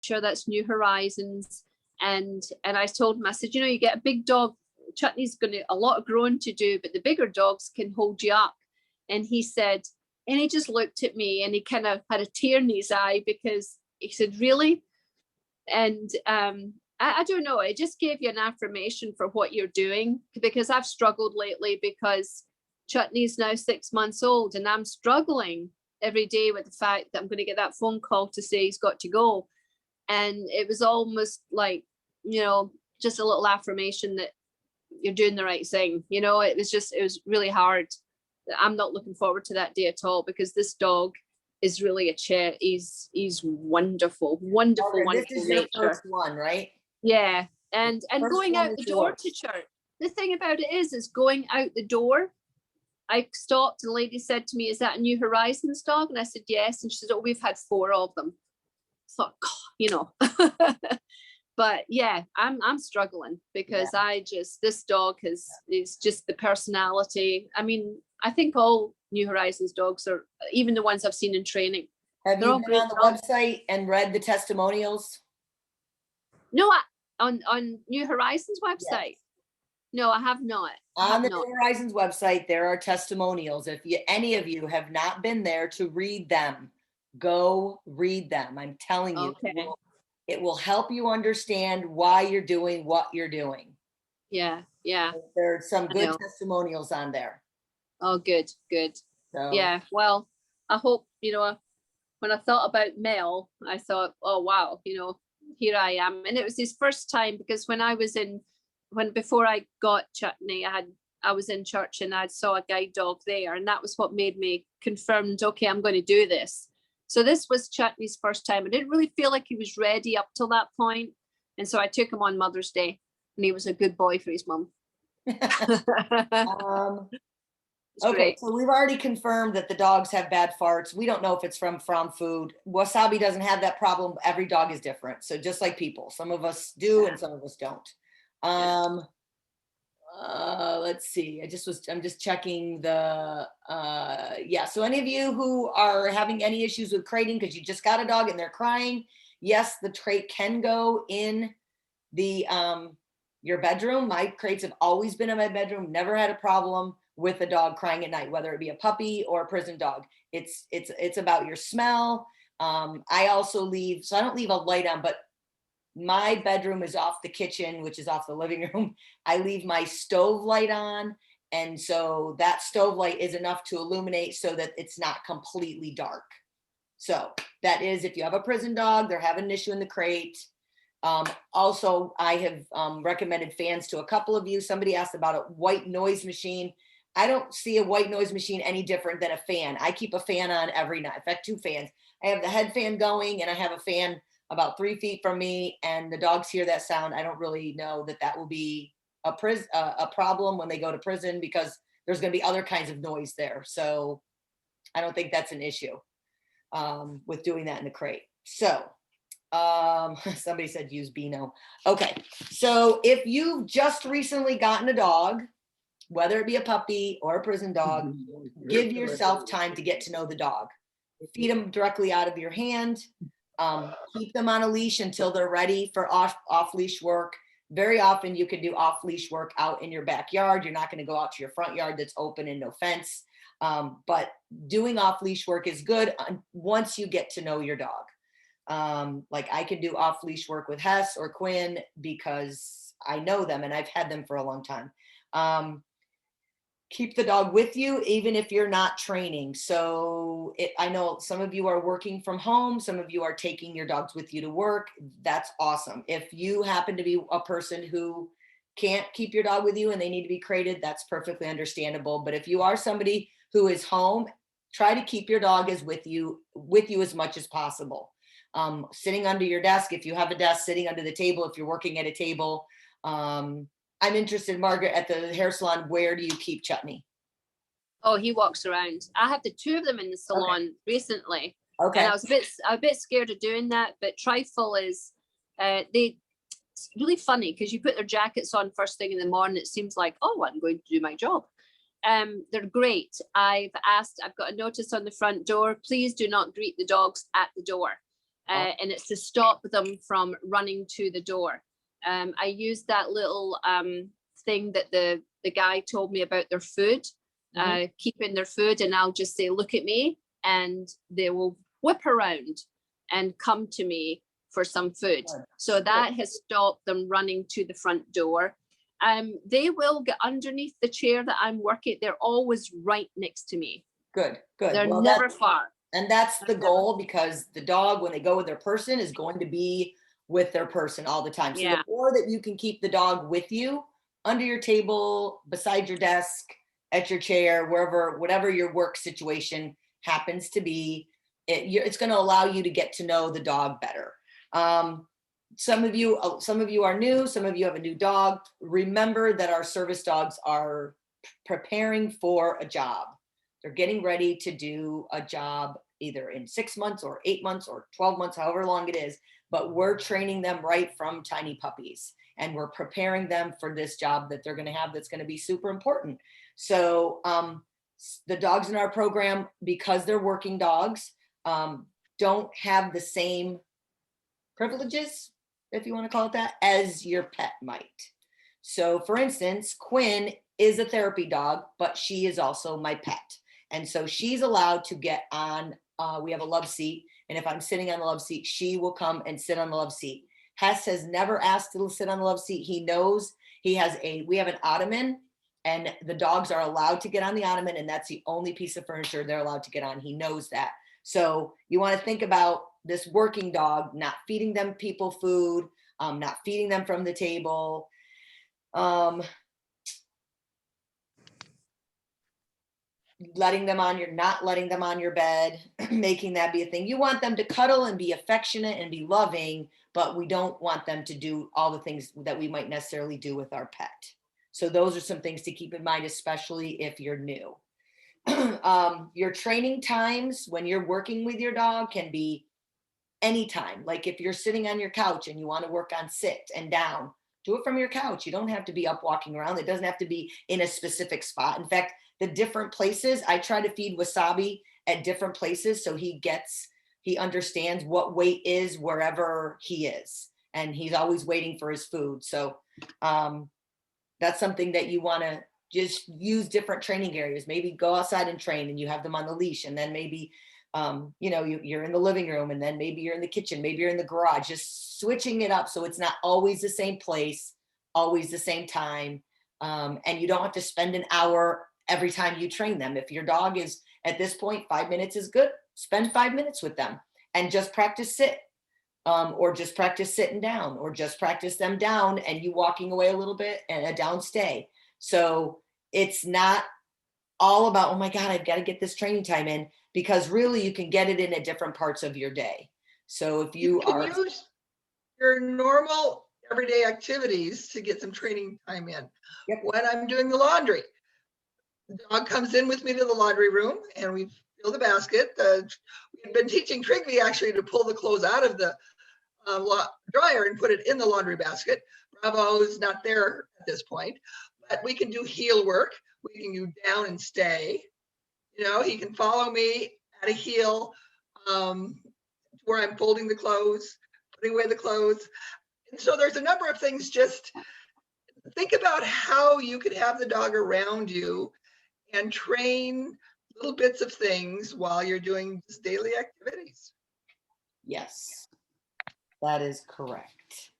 sure that's New Horizons. And I told him, I said, you know, you get a big dog, Chutney's got a lot of growing to do, but the bigger dogs can hold you up. And he said, and he just looked at me and he kind of had a tear in his eye because he said, really? And I don't know, it just gave you an affirmation for what you're doing, because I've struggled lately because Chutney's now 6 months old and I'm struggling every day with the fact that I'm going to get that phone call to say he's got to go. And it was almost like, you know, just a little affirmation that you're doing the right thing. You know, it was really hard. I'm not looking forward to that day at all, because this dog is really he's wonderful, wonderful, wonderful This is nature. your first one, right? Yeah. And going out the door to church. The thing about it is going out the door, I stopped and the lady said to me, is that a New Horizons dog? And I said, yes. And she said, oh, we've had 4 of them. I thought, God, you know. But yeah, I'm struggling because this dog is just the personality. I mean, I think all New Horizons dogs are, even the ones I've seen in training. Have you been on the website and read the testimonials? No, on New Horizons website. Yes. No, I have not. On the New Horizons website, there are testimonials. If any of you have not been there to read them, go read them. I'm telling you, it will help you understand why you're doing what you're doing. Yeah, yeah. There's some good testimonials on there. Oh, good. So, yeah, well, I hope, you know, when I thought about Mel, I thought, oh, wow, you know, here I am. And it was his first time, because before I got Chutney, I was in church and I saw a guide dog there, and that was what made me confirmed, okay, I'm going to do this. So this was Chutney's first time. I didn't really feel like he was ready up till that point. And so I took him on Mother's Day, and he was a good boy for his mum. Okay, so we've already confirmed that the dogs have bad farts. We don't know if it's from food. Wasabi doesn't have that problem. Every dog is different. So just like people, some of us do and some of us don't. Let's see. I'm just checking the, so any of you who are having any issues with crating because you just got a dog and they're crying, yes, the crate can go in the, your bedroom. My crates have always been in my bedroom. Never had a problem with a dog crying at night, whether it be a puppy or a prison dog. It's about your smell. I also leave, so I don't leave a light on, but my bedroom is off the kitchen, which is off the living room. I leave my stove light on. And so that stove light is enough to illuminate so that it's not completely dark. So that is, if you have a prison dog, they're having an issue in the crate. Also, I have recommended fans to a couple of you. Somebody asked about a white noise machine. I don't see a white noise machine any different than a fan. I keep a fan on every night. In fact, 2 fans. I have the head fan going and I have a fan about 3 feet from me, and the dogs hear that sound. I don't really know that will be a problem when they go to prison, because there's going to be other kinds of noise there. So I don't think that's an issue with doing that in the crate. So somebody said use Beano. Okay, so if you've just recently gotten a dog, whether it be a puppy or a prison dog, give yourself time to get to know the dog. Feed them directly out of your hand. Keep them on a leash until they're ready for off-leash work. Very often you can do off-leash work out in your backyard. You're not going to go out to your front yard that's open and no fence. But doing off-leash work is good once you get to know your dog. Like I can do off-leash work with Hess or Quinn because I know them and I've had them for a long time. Keep the dog with you, even if you're not training. So I know some of you are working from home. Some of you are taking your dogs with you to work. That's awesome. If you happen to be a person who can't keep your dog with you and they need to be crated, that's perfectly understandable. But if you are somebody who is home, try to keep your dog with you as much as possible. Sitting under your desk, if you have a desk, sitting under the table, if you're working at a table. I'm interested, Margaret, at the hair salon, where do you keep Chutney? Oh, he walks around. I had the 2 of them in the salon recently. Okay. And I was a bit scared of doing that, but Trifle is, it's really funny because you put their jackets on first thing in the morning. It seems like, oh, I'm going to do my job. They're great. I've got a notice on the front door, please do not greet the dogs at the door. and it's to stop them from running to the door. I use that little thing that the guy told me about their food, keeping their food, and I'll just say, look at me, and they will whip around and come to me for some food. So that has stopped them running to the front door. They will get underneath the chair that I'm working. They're always right next to me. Good. They're never far. And that's the goal, because the dog, when they go with their person, is going to be with their person all the time. So the more that you can keep the dog with you, under your table, beside your desk, at your chair, wherever, whatever your work situation happens to be, it's going to allow you to get to know the dog better. Some of you are new, some of you have a new dog. Remember that our service dogs are preparing for a job. They're getting ready to do a job either in 6 months or 8 months or 12 months, however long it is, but we're training them right from tiny puppies, and we're preparing them for this job that they're going to have that's going to be super important. So the dogs in our program, because they're working dogs, don't have the same privileges, if you want to call it that, as your pet might. So for instance, Quinn is a therapy dog, but she is also my pet. And so she's allowed to get on, we have a love seat. And if I'm sitting on the love seat, she will come and sit on the love seat. Hess has never asked to sit on the love seat. He knows we have an ottoman, and the dogs are allowed to get on the ottoman, and that's the only piece of furniture they're allowed to get on. He knows that. So you want to think about this working dog, not feeding them people food, not feeding them from the table. Not letting them on your bed, making that be a thing. You want them to cuddle and be affectionate and be loving, but we don't want them to do all the things that we might necessarily do with our pet. So those are some things to keep in mind, especially if you're new. Your training times when you're working with your dog can be anytime. Like if you're sitting on your couch and you want to work on sit and down, do it from your couch. You don't have to be up walking around. It doesn't have to be in a specific spot. In fact, the different places, I try to feed Wasabi at different places so he understands what weight is wherever he is. And he's always waiting for his food. So that's something that you want to just use different training areas. Maybe go outside and train and you have them on the leash, and then maybe you're in the living room, and then maybe you're in the kitchen, maybe you're in the garage, just switching it up so it's not always the same place, always the same time. And you don't have to spend an hour every time you train them. If your dog is at this point, 5 minutes is good, spend 5 minutes with them and just practice sit, or just practice sitting down, or just practice them down and you walking away a little bit and a down stay. So it's not all about, oh my God, I've got to get this training time in, because really you can get it in at different parts of your day. So if you can use your normal everyday activities to get some training time in. Yep. When I'm doing the laundry, the dog comes in with me to the laundry room and we fill the basket. We've been teaching Trigby actually to pull the clothes out of the dryer and put it in the laundry basket. Bravo is not there at this point, but we can do heel work. We can do down and stay. He can follow me at a heel where I'm folding the clothes, putting away the clothes. And so there's a number of things. Just think about how you could have the dog around you and train little bits of things while you're doing just daily activities. Yes, that is correct.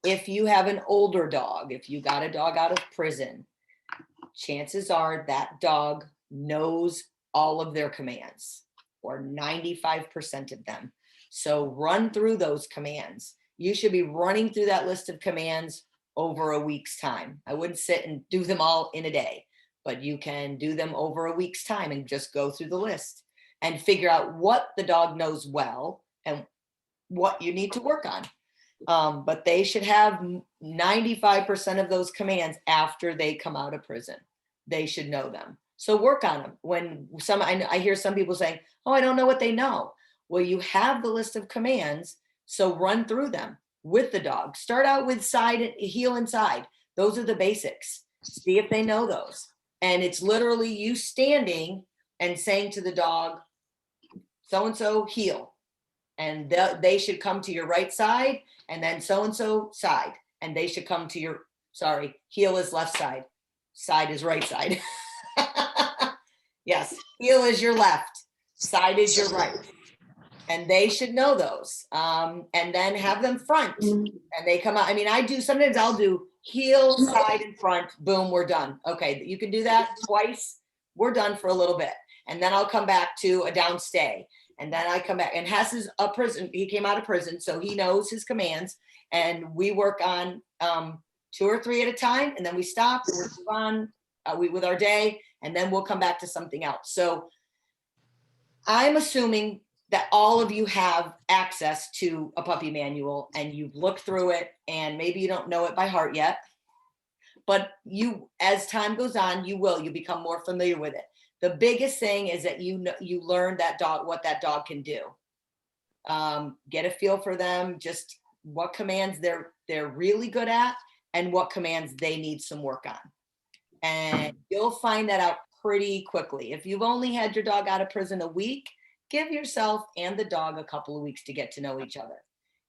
If you have an older dog, if you got a dog out of prison, chances are that dog knows all of their commands, or 95% of them. So run through those commands. You should be running through that list of commands over a week's time. I wouldn't sit and do them all in a day, but you can do them over a week's time and just go through the list and figure out what the dog knows well and what you need to work on. But they should have 95% of those commands after they come out of prison. They should know them. So work on them. When I hear some people saying, oh, I don't know what they know. Well, you have the list of commands, so run through them with the dog. Start out with heel and side. Those are the basics. See if they know those. And it's literally you standing and saying to the dog, so-and-so heel. And they should come to your right side, and then so-and-so side. And they should come to your, sorry, heel is left side. Side is right side. Yes, heel is your left, side is your right. And they should know those. And then have them front. And they come out. I mean, sometimes I'll do heel, side, and front. Boom, we're done. Okay, you can do that twice. We're done for a little bit. And then I'll come back to a downstay. And then I come back. And Hess is a prison. He came out of prison, so he knows his commands. And we work on 2 or 3 at a time. And then we stop and we move on with our day. And then we'll come back to something else. So I'm assuming that all of you have access to a puppy manual and you've looked through it, and maybe you don't know it by heart yet, but as time goes on, you become more familiar with it. The biggest thing is that you learn what that dog can do. Get a feel for them, just what commands they're really good at and what commands they need some work on. And you'll find that out pretty quickly. If you've only had your dog out of prison a week, give yourself and the dog a couple of weeks to get to know each other.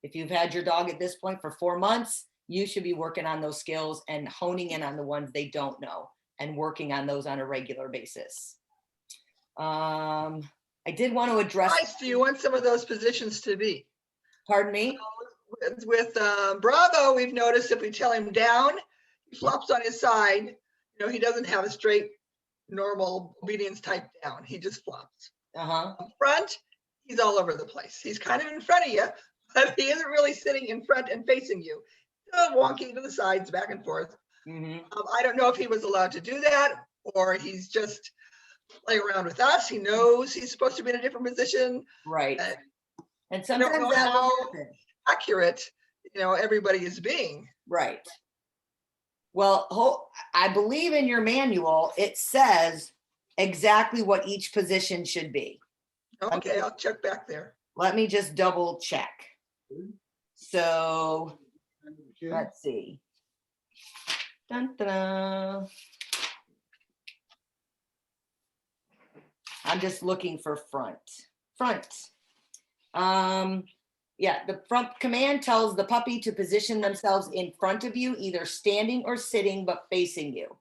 If you've had your dog at this point for 4 months, you should be working on those skills and honing in on the ones they don't know and working on those on a regular basis. I did want to address. Nice. Do you want some of those positions to be? Pardon me? With Bravo, we've noticed if we tell him down, he flops on his side. You know, he doesn't have a straight, normal obedience type down. He just flops. Front, he's all over the place. He's kind of in front of you, but he isn't really sitting in front and facing you. Wonky to the sides, back and forth. I don't know if he was allowed to do that, or he's just playing around with us. He knows he's supposed to be in a different position. Right. And I sometimes don't know how accurate, everybody is being. Right. Well, I believe in your manual, it says exactly what each position should be. Okay, I'll check back there. Let me just double check. So let's see. Dun, dun, dun. I'm just looking for front. Yeah, the front command tells the puppy to position themselves in front of you, either standing or sitting, but facing you.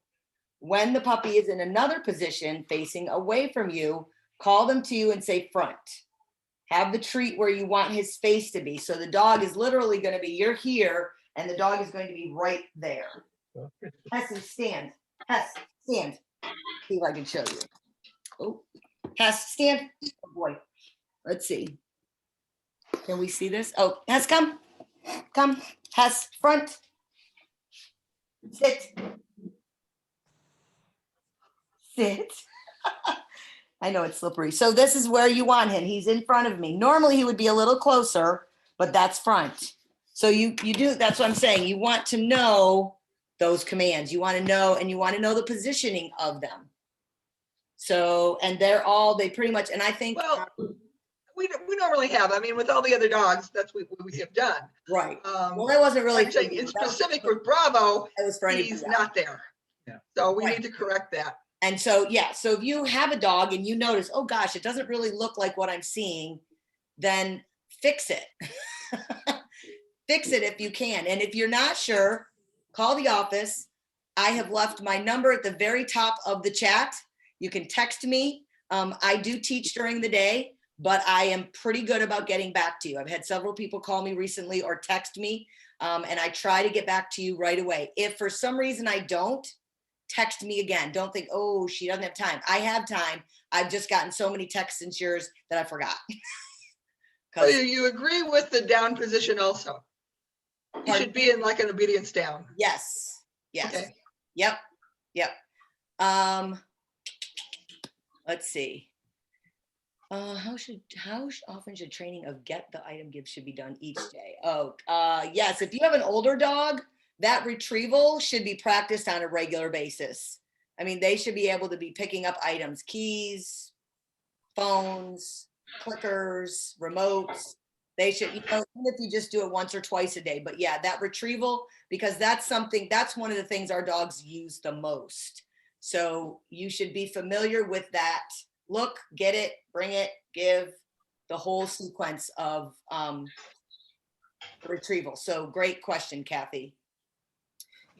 When the puppy is in another position facing away from you, call them to you and say front. Have the treat where you want his face to be. So the dog is literally going to be, you're here, and the dog is going to be right there. Hess, stand. Hess, stand. See if I can show you. Oh, Hess, stand. Oh boy. Let's see. Can we see this? Oh, Hess, come. Come. Hess, front. Sit. Sit. I know it's slippery. So this is where you want him. He's in front of me. Normally he would be a little closer, but that's front. So you do, that's what I'm saying. You want to know those commands. You want to know, and you want to know the positioning of them. So, and they pretty much, and I think. Well, we normally have, with all the other dogs, that's what we have done. Right. Well, I wasn't really saying in specific with Bravo, he's not there. Yeah. So we need to correct that. And so, yeah, so if you have a dog and you notice, oh gosh, it doesn't really look like what I'm seeing, then fix it. Fix it if you can. And if you're not sure, call the office. I have left my number at the very top of the chat. You can text me. I do teach during the day, but I am pretty good about getting back to you. I've had several people call me recently or text me, and I try to get back to you right away. If for some reason I don't, text me again. Don't think, oh, she doesn't have time. I have time. I've just gotten so many texts since yours that I forgot. So you agree with the down position also? You should be in like an obedience down. Yes. Yes. Okay. Yep. Let's see. How often should training of get the item give should be done each day? Yes. If you have an older dog, that retrieval should be practiced on a regular basis. They should be able to be picking up items, keys, phones, clickers, remotes. They should, even if you just do it once or twice a day. But yeah, that retrieval, because that's one of the things our dogs use the most. So you should be familiar with that. Look, get it, bring it, give. the whole sequence of retrieval. So great question, Kathy.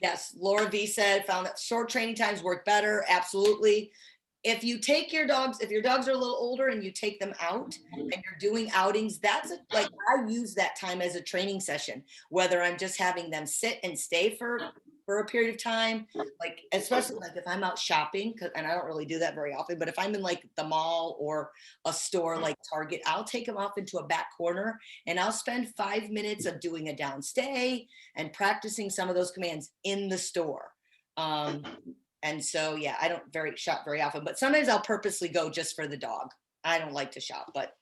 Yes, Laura V said, found that short training times work better. Absolutely. If you take your dogs, if your dogs are a little older and you take them out and you're doing outings, that's like, I use that time as a training session, whether I'm just having them sit and stay for a period of time, like, especially like if I'm out shopping, and I don't really do that very often, but if I'm in like the mall or a store like Target, I'll take them off into a back corner and I'll spend 5 minutes of doing a downstay and practicing some of those commands in the store. And so, yeah, I don't shop very often, but sometimes I'll purposely go just for the dog. I don't like to shop, but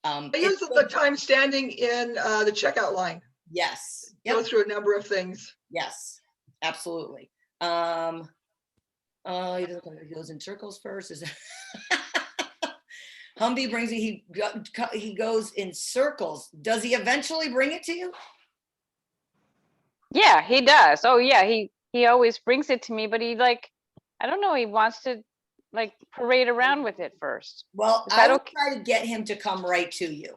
I use the time standing in the checkout line. yes, Go through a number of things. yes, absolutely. He doesn't come, he goes in circles first. Is Humvee brings me, he goes in circles. Does he eventually bring it to you? Yeah, he does. Oh yeah, he always brings it to me, but he like, I don't know, he wants to like parade around with it first. Well, Is that I would okay? try to get him to come right to you.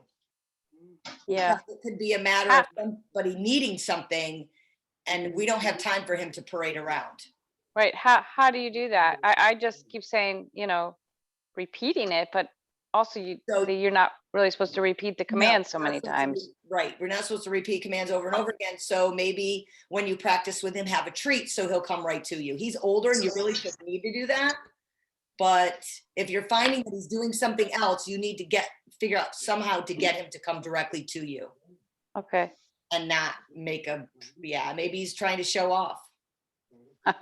Yeah. It could be a matter of somebody needing something and we don't have time for him to parade around. Right. How do you do that? I just keep saying, you know, repeating it, but also you're not really supposed to repeat the command so many times. Right. We're not supposed to repeat commands over and over again. So maybe when you practice with him, have a treat so he'll come right to you. He's older and you really shouldn't need to do that. But if you're finding that he's doing something else, you need to figure out somehow to get him to come directly to you. Okay. And not make maybe he's trying to show off. I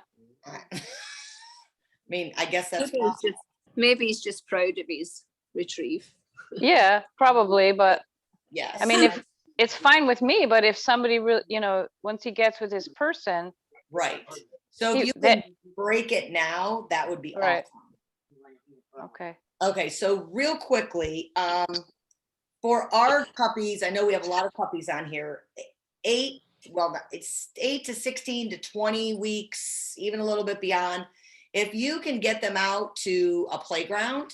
mean, I guess that's possible. Maybe he's just proud of his retrieve. Yeah, probably, but Yes. I mean, if it's fine with me, but if somebody really, you know, once he gets with his person, right. So if you can break it now, that would be right. awesome. Okay. Okay, so real quickly, for our puppies, I know we have a lot of puppies on here. It's 8 to 16 to 20 weeks, even a little bit beyond. If you can get them out to a playground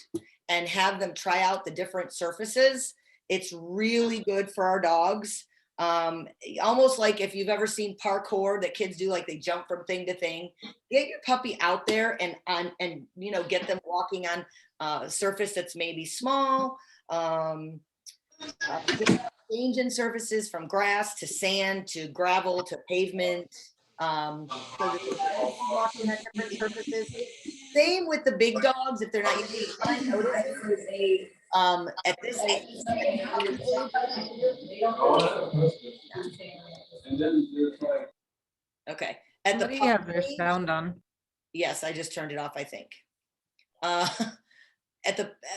and have them try out the different surfaces, it's really good for our dogs. Almost like if you've ever seen parkour that kids do, like they jump from thing to thing. Get your puppy out there and you know, get them walking on a surface that's maybe small. Changing surfaces from grass to sand to gravel to pavement. So that they're walking on different surfaces. Same with the big dogs if they're not using it. I noticed at this age, okay. At the Somebody have their sound on. Yes, I just turned it off, I think.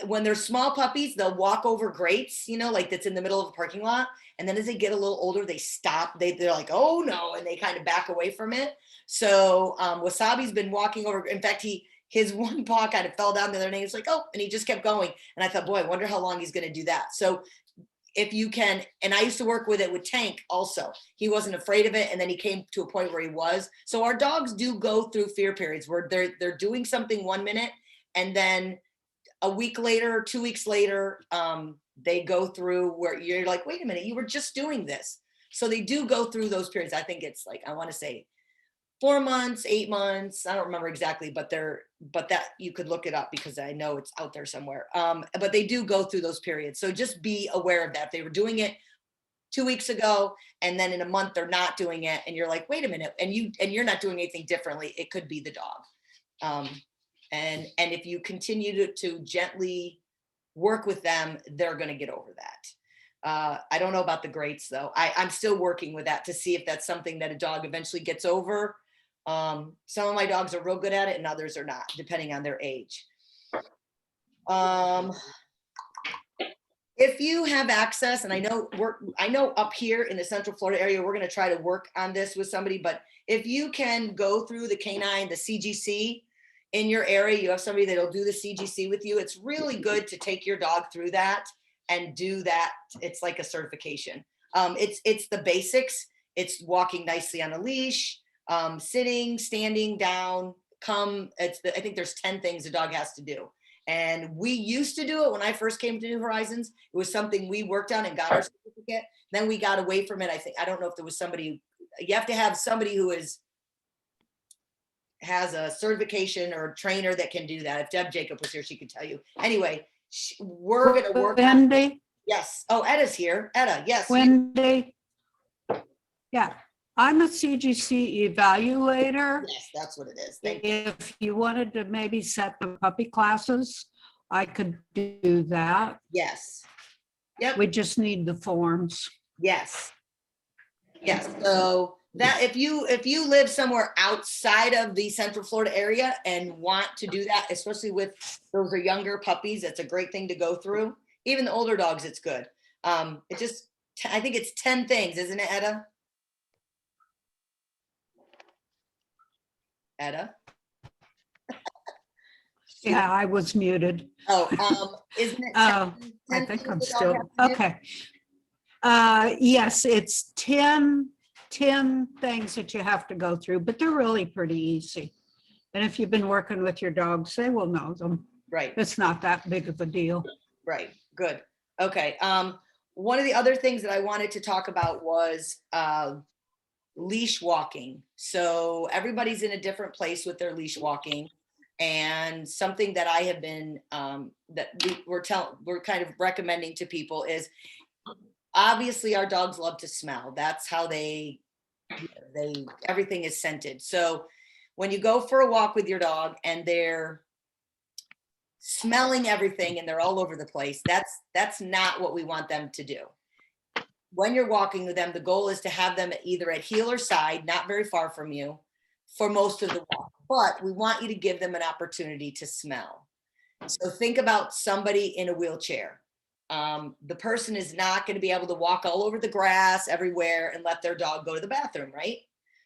When they're small puppies, they'll walk over grates, you know, like that's in the middle of a parking lot. And then as they get a little older, they stop. They're like, oh no, and they kind of back away from it. So Wasabi's been walking over. In fact, his one paw kind of fell down the other day. He's like, oh, and he just kept going. And I thought, boy, I wonder how long he's going to do that. So if you can, and I used to work with it with Tank also. He wasn't afraid of it. And then he came to a point where he was. So our dogs do go through fear periods where they're doing something 1 minute and then a week later, 2 weeks later, they go through where you're like, wait a minute, you were just doing this. So they do go through those periods. I think it's like, I want to say 4 months, 8 months. I don't remember exactly, but that you could look it up because I know it's out there somewhere. But they do go through those periods. So just be aware of that. If they were doing it 2 weeks ago and then in a month they're not doing it and you're like, wait a minute, and you're not doing anything differently, it could be the dog. And if you continue to gently work with them, they're going to get over that. I don't know about the grates though. I'm still working with that to see if that's something that a dog eventually gets over. Some of my dogs are real good at it and others are not, depending on their age. If you have access, and I know up here in the Central Florida area, we're going to try to work on this with somebody, but if you can go through the canine, the CGC, in your area, you have somebody that'll do the CGC with you. It's really good to take your dog through that and do that. It's like a certification. It's the basics. It's walking nicely on a leash, sitting, standing, down, come. I think there's 10 things a dog has to do. And we used to do it when I first came to New Horizons. It was something we worked on and got our certificate. Then we got away from it. I don't know if there was somebody, you have to have somebody who has a certification or a trainer that can do that. If Deb Jacob was here, she could tell you. Anyway, we're going to work on. Wendy, Yes. Oh, Etta's here. Etta, yes. Wendy. Yeah, I'm a CGC evaluator. Yes, that's what it is. Thank you. If you wanted to maybe set the puppy classes, I could do that. Yes. Yep. We just need the forms. Yes. Yes. So that if you live somewhere outside of the Central Florida area and want to do that, especially with those are younger puppies, it's a great thing to go through. Even the older dogs, it's good. I think it's 10 things, isn't it, Etta? Etta? Yeah, I was muted. Oh, isn't it? Oh, 10 I think things I'm the dog still, has to do? okay. Yes, it's 10 things that you have to go through, but they're really pretty easy. And if you've been working with your dogs, they will know them. Right. It's not that big of a deal. Right, good. Okay. One of the other things that I wanted to talk about was leash walking. So everybody's in a different place with their leash walking. And something that I have been we're kind of recommending to people is obviously our dogs love to smell. That's how everything is scented. So when you go for a walk with your dog and they're smelling everything and they're all over the place, that's not what we want them to do. When you're walking with them, the goal is to have them either at heel or side, not very far from you, for most of the walk. But we want you to give them an opportunity to smell. So think about somebody in a wheelchair. The person is not going to be able to walk all over the grass everywhere and let their dog go to the bathroom, right?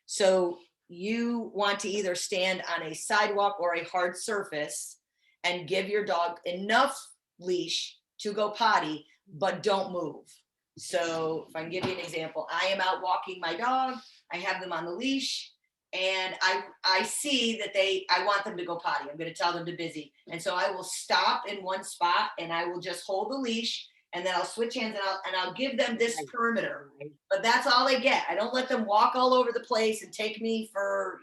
So you want to either stand on a sidewalk or a hard surface and give your dog enough leash to go potty, but don't move. So if I can give you an example, I am out walking my dog. I have them on the leash and I see that I want them to go potty. I'm going to tell them to busy. And so I will stop in one spot and I will just hold the leash and then I'll switch hands and I'll give them this perimeter, but that's all they get. I don't let them walk all over the place and take me for,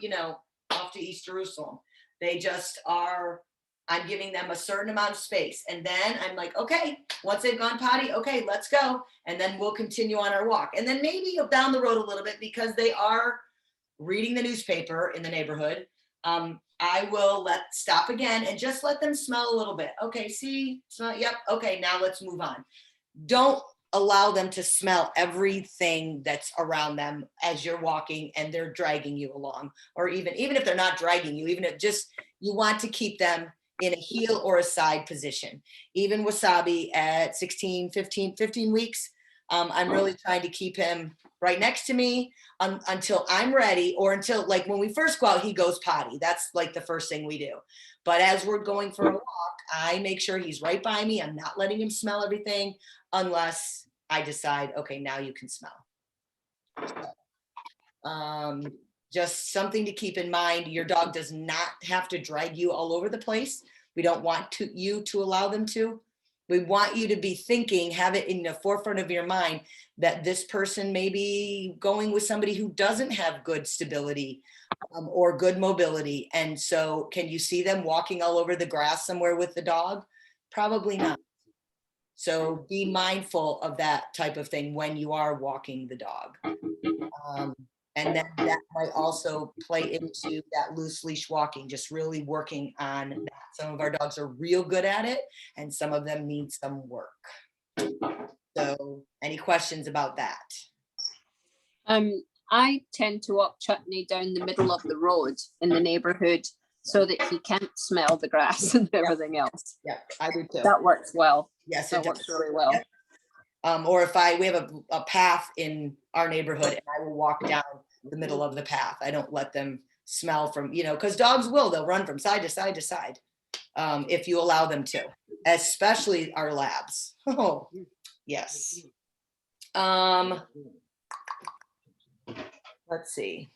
off to East Jerusalem. They just are, I'm giving them a certain amount of space. And then I'm like, okay, once they've gone potty, okay, let's go. And then we'll continue on our walk. And then maybe down the road a little bit because they are reading the newspaper in the neighborhood. I will stop again and just let them smell a little bit. Okay, see, smell, yep. Okay, now let's move on. Don't allow them to smell everything that's around them as you're walking and they're dragging you along. Or even if they're not dragging you, even if you want to keep them in a heel or a side position. Even Wasabi at 15 weeks, I'm really trying to keep him right next to me until I'm ready, or until, like, when we first go out, he goes potty. That's like the first thing we do. But as we're going for a walk, I make sure he's right by me. I'm not letting him smell everything unless I decide, okay, now you can smell. Just something to keep in mind. Your dog does not have to drag you all over the place. We don't want you to allow them to. We want you to be thinking, have it in the forefront of your mind that this person may be going with somebody who doesn't have good stability or good mobility. And so can you see them walking all over the grass somewhere with the dog? Probably not. So be mindful of that type of thing when you are walking the dog. And then that might also play into that loose leash walking, just really working on that. Some of our dogs are real good at it and some of them need some work. So any questions about that? I tend to walk Chutney down the middle of the road in the neighborhood so that he can't smell the grass and everything else. Yeah, I do too. That works well. Yes, That works really well. Yep. Or if we have a path in our neighborhood and I will walk down the middle of the path. I don't let them smell from, because dogs they'll run from side to side to side if you allow them to, especially our labs. Oh, yes. Let's see.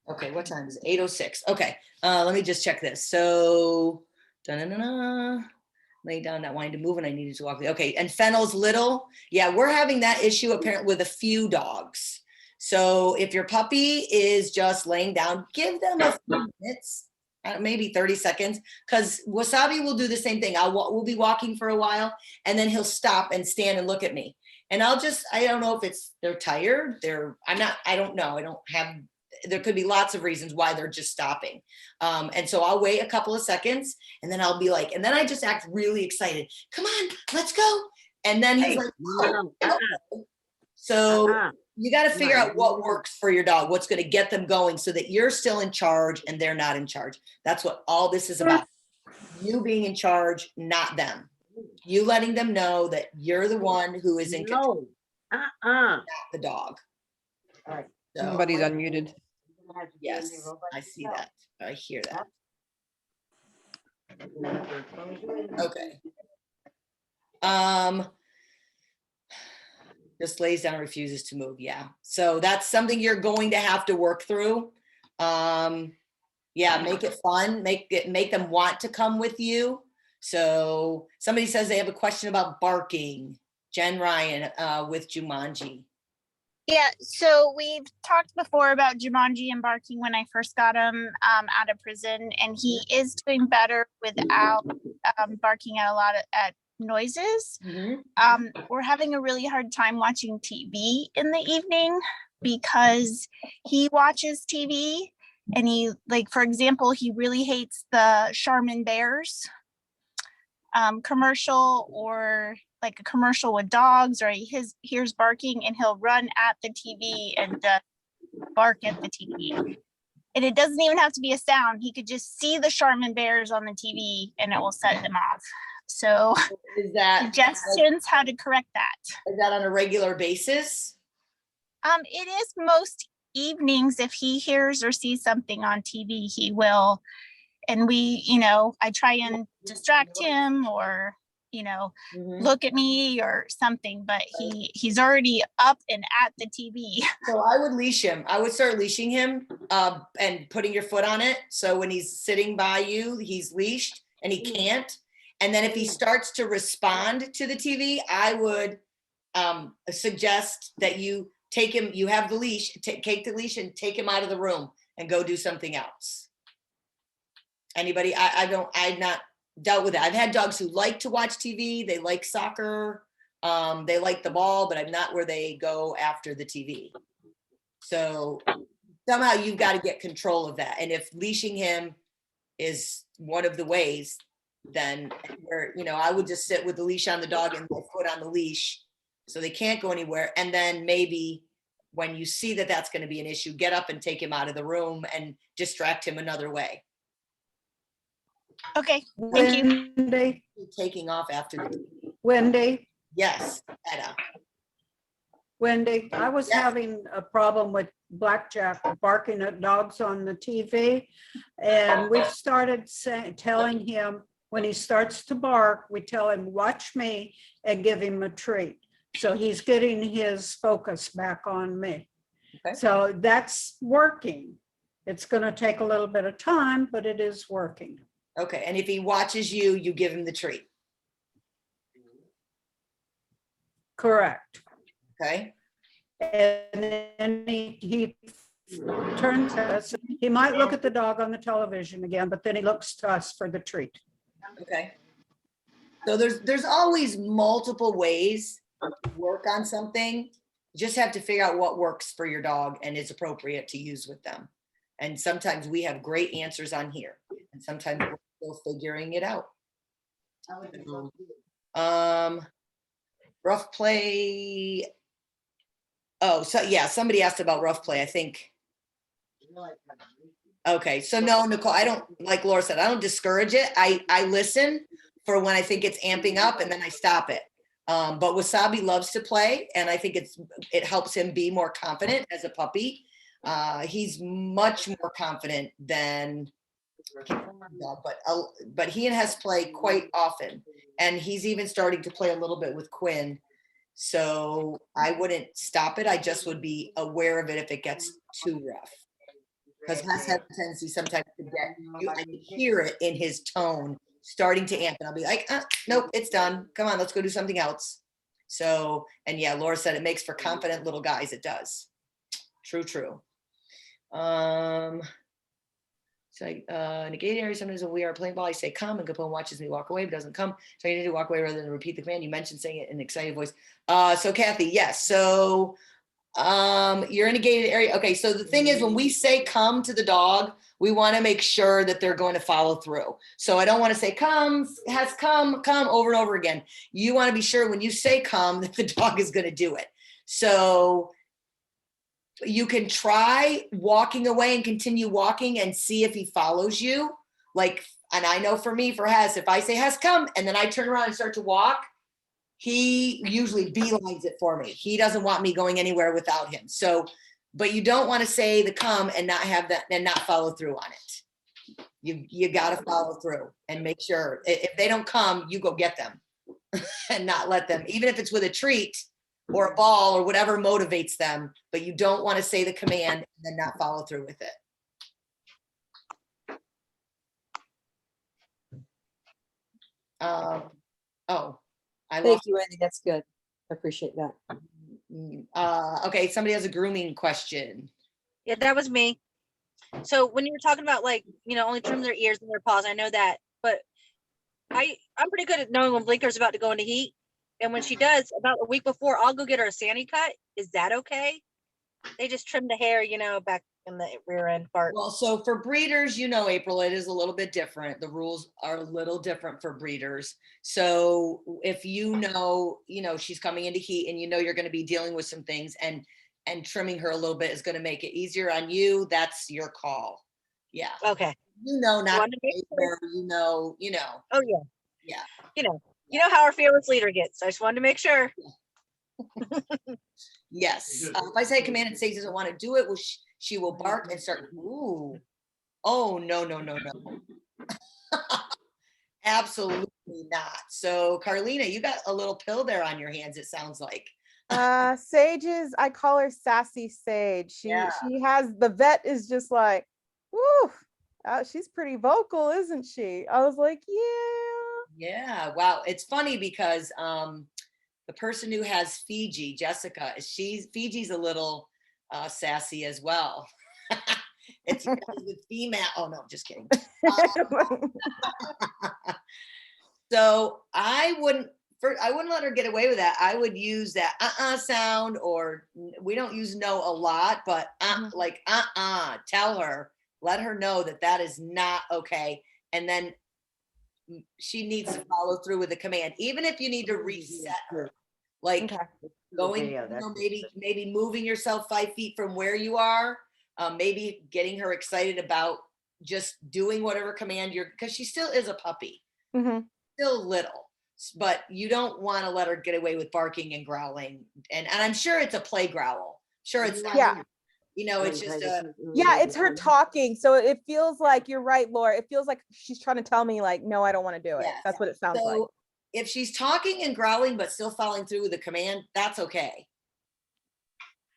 Okay, what time is it? 8:06. Okay, let me just check this. So, da-na-na-na. Lay down, not wanting to move, and I needed to walk. Okay, and Fennel's little. Yeah, we're having that issue apparently with a few dogs. So if your puppy is just laying down, give them a few minutes, maybe 30 seconds, because Wasabi will do the same thing. We'll be walking for a while, and then he'll stop and stand and look at me. And I don't know if they're tired. I don't know. There could be lots of reasons why they're just stopping. And so I'll wait a couple of seconds, and then I'll be like, and then I just act really excited. Come on, let's go. And then he's like, oh, okay. So you got to figure out what works for your dog, what's going to get them going so that you're still in charge and they're not in charge. That's what all this is about. You being in charge, not them. You letting them know that you're the one who is in control, not the dog. So, Somebody's unmuted. yes, I see that. I hear that. Okay. Just lays down, refuses to move. Yeah. So that's something you're going to have to work through. Yeah, make it fun. Make them want to come with you. So somebody says they have a question about barking. Jen Ryan with Jumanji. Yeah, so we've talked before about Jumanji and barking when I first got him out of prison, and he is doing better without barking at a lot of noises. We're having a really hard time watching TV in the evening because he watches TV and he, like, for example, he really hates the Charmin Bears commercial, or like a commercial with dogs, or he hears barking and he'll run at the TV and bark at the TV. And it doesn't even have to be a sound. He could just see the Charmin Bears on the TV and it will set him off. So is that suggestions how to correct that? Is that on a regular basis? It is most evenings. If he hears or sees something on TV, he will. And we, I try and distract him or, look at me or something, but he's already up and at the TV. So I would leash him. I would start leashing him and putting your foot on it. So when he's sitting by you, he's leashed and he can't. And then if he starts to respond to the TV, I would suggest that you take him, you have the leash, take the leash and take him out of the room and go do something else. Anybody? I've not dealt with it. I've had dogs who like to watch TV. They like soccer. They like the ball, but I'm not where they go after the TV. So somehow you've got to get control of that. And if leashing him is one of the ways, then I would just sit with the leash on the dog and the foot on the leash so they can't go anywhere. And then maybe when you see that that's going to be an issue, get up and take him out of the room and distract him another way. Okay, thank you. Wendy, Taking off after the TV. Wendy, Yes, Etta. Wendy, I was Yeah. having a problem with Blackjack barking at dogs on the TV. And we started telling him when he starts to bark, we tell him, watch me and give him a treat. So he's getting his focus back on me. Okay. So that's working. It's going to take a little bit of time, but it is working. Okay, and if he watches you, you give him the treat. Correct. Okay. And then he turns to us. He might look at the dog on the television again, but then he looks to us for the treat. Okay. So there's always multiple ways to work on something. You just have to figure out what works for your dog and is appropriate to use with them. And sometimes we have great answers on here, and sometimes we're still figuring it out. Rough play. Oh, so yeah, somebody asked about rough play, I think. Okay, so no, Nicole, I don't, like Laura said, I don't discourage it. I listen for when I think it's amping up and then I stop it. But Wasabi loves to play, and I think it helps him be more confident as a puppy. He's much more confident than, but he and Hess play quite often, and he's even starting to play a little bit with Quinn. So I wouldn't stop it. I just would be aware of it if it gets too rough. because Hess has a tendency sometimes to get, I can hear it in his tone starting to amp, and I'll be like, nope, it's done. Come on, let's go do something else. So, and yeah, Laura said it makes for confident little guys. It does. True, true. So in a gate area, sometimes when we are playing ball, I say come, and Capone watches me walk away, but doesn't come. So I need to walk away rather than repeat the command. You mentioned saying it in an excited voice. So Kathy, yes. So you're in a gated area. Okay, so the thing is, when we say come to the dog, we want to make sure that they're going to follow through. So I don't want to say come, has come over and over again. You want to be sure when you say come that the dog is going to do it. So you can try walking away and continue walking and see if he follows you. Like, and I know for me, for Hess, if I say Hess, come, and then I turn around and start to walk, he usually beelines it for me. He doesn't want me going anywhere without him. So, but you don't want to say the come and not have that and not follow through on it. You got to follow through and make sure if they don't come, you go get them and not let them, even if it's with a treat or a ball or whatever motivates them, but you don't want to say the command and then not follow through with it. Thank you, Andy. That's good. I appreciate that. Okay, somebody has a grooming question. Yeah, that was me. So when you were talking about like, only trim their ears and their paws, I know that, but I'm pretty good at knowing when Blinker's about to go into heat. And when she does, about a week before, I'll go get her a Sani cut. Is that okay? They just trim the hair, back in the rear end part. Well, so for breeders, April, it is a little bit different. The rules are a little different for breeders. So if she's coming into heat and you're going to be dealing with some things and trimming her a little bit is going to make it easier on you, that's your call. Yeah. Okay. Not Wanted to make where, Oh yeah. Yeah. You know how our fearless leader gets. I just wanted to make sure. Yes. If I say command and Sage doesn't want to do it, she will bark and start. Ooh. Oh, no. Absolutely not. So Carlina, you got a little pill there on your hands, it sounds like. Sage is, I call her Sassy Sage. She has, the vet is just like, woo, she's pretty vocal, isn't she? I was like, yeah. Wow. It's funny because the person who has Fiji, Jessica, Fiji's a little sassy as well. It's with female. Oh no, just kidding. So I wouldn't let her get away with that. I would use that sound, or we don't use no a lot, but tell her, let her know that is not okay. And then she needs to follow through with the command, even if you need to reset her, like going, maybe moving yourself 5 feet from where you are, maybe getting her excited about just doing whatever command because she still is a puppy, still little, but you don't want to let her get away with barking and growling. And I'm sure it's a play growl. Sure, it's it's just it's her talking. So it feels like, you're right, Laura. It feels like she's trying to tell me like, no, I don't want to do it. Yes. That's what it sounds like. If she's talking and growling but still following through with the command, that's okay.